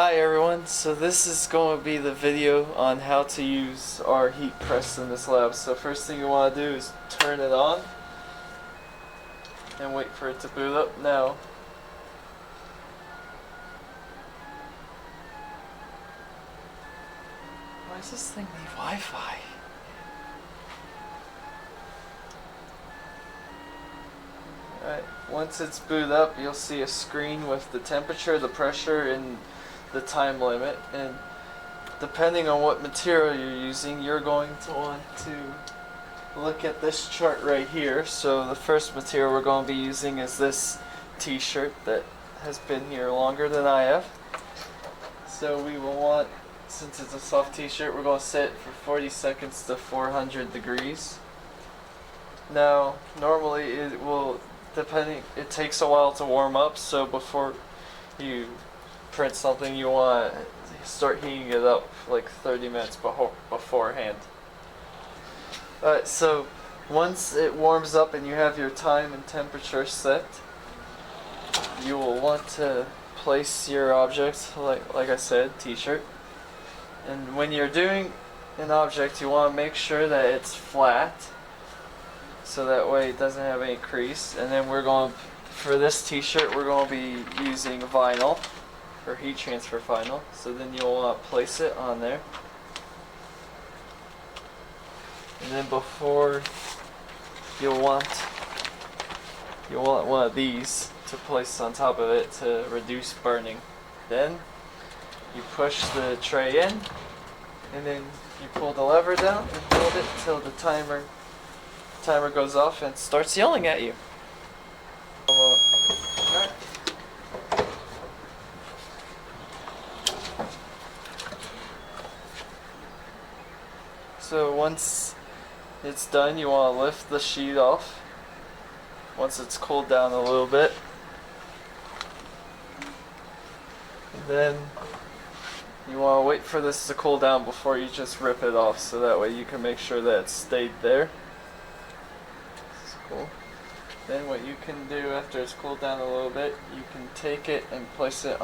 Hi everyone, so this is going to be the video on how to use our heat press in this lab. So first thing you want to do is turn it on and wait for it to boot up. Now why does this thing need Wi-Fi? Alright, once it's booted up you'll see a screen with the temperature, the pressure, and the time limit, and depending on what material you're using, you're going to want to look at this chart right here. So the first material we're going to be using is this t-shirt that has been here longer than I have. So we will want, since it's a soft t-shirt, we're going to set it for 40 seconds to 400 degrees. Now normally it will, it takes a while to warm up, so before you print something you want to start heating it up like 30 minutes beforehand. Alright, so once it warms up and you have your time and temperature set, you will want to place your object, like I said, t-shirt. And when you're doing an object you want to make sure that it's flat, so that way it doesn't have any crease. And then for this t-shirt we're going to be using vinyl, or heat transfer vinyl. So then you'll want to place it on there, and then before you'll want one of these to place on top of it to reduce burning. Then you push the tray in, and then you pull the lever down and hold it till the timer goes off and starts yelling at you. Alright. So once it's done, you want to lift the sheet off once it's cooled down a little bit. And then you want to wait for this to cool down before you just rip it off, so that way you can make sure that it stayed there. This is cool. Then what you can do after it's cooled down a little bit, you can take it and place it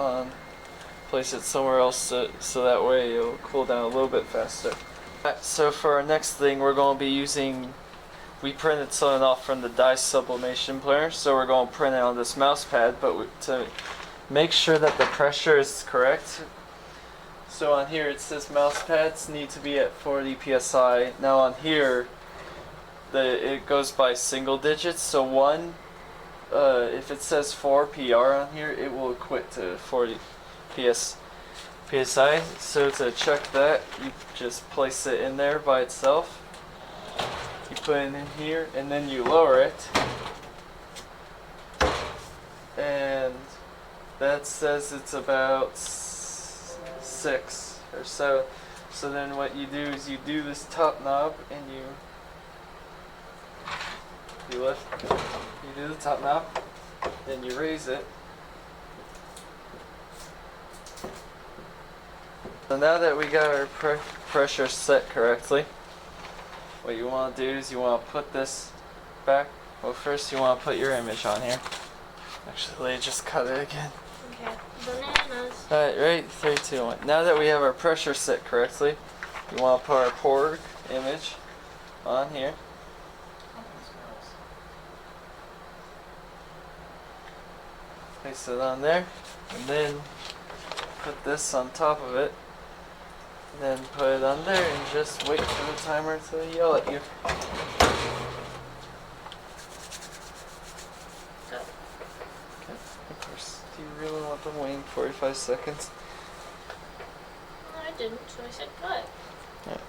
somewhere else, so that way it'll cool down a little bit faster. So for our next thing we're going to be using, we printed something off from the dye sublimation printer, so we're going to print it on this mouse pad, but to make sure that the pressure is correct. So on here it says mouse pads need to be at 40 psi. Now on here it goes by single digits, so if it says 4 PR on here, it will equate to 40 psi. So to check that, you just place it in there by itself. You put it in here, and then you lower it, and that says it's about 6 or so. So then what you do is you do this top knob, and you do the top knob, then you raise it. So now that we got our pressure set correctly, what you want to do is you want to put this back. Well, first you want to put your image on here. Actually, just cut it again. Okay, bananas. Alright, ready? 3, 2, 1. Now that we have our pressure set correctly, you want to put our Porg image on here. Place it on there, and then put this on top of it, and then put it on there, and just wait for the timer to yell at you. Go. Okay, of course. Do you really want them waiting 45 seconds? No, I didn't, so I said cut. Yeah.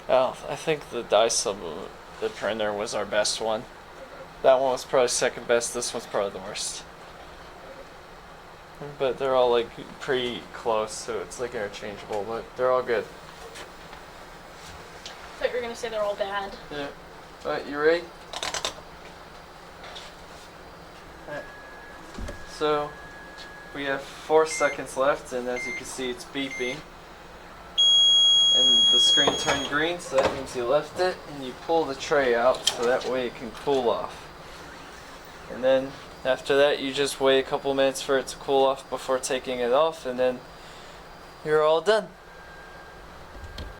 Oh, I think the the printer was our best one. That one was probably second best, this one's probably the worst. But they're all like pretty close, so it's like interchangeable, but they're all good. I thought you were going to say they're all bad. Yeah. Alright, you ready? Alright. So, we have 4 seconds left, and as you can see it's beeping. And the screen turned green, so that means you left it, and you pull the tray out so that way it can cool off. And then After that, you just wait a couple minutes for it to cool off before taking it off, and then you're all done.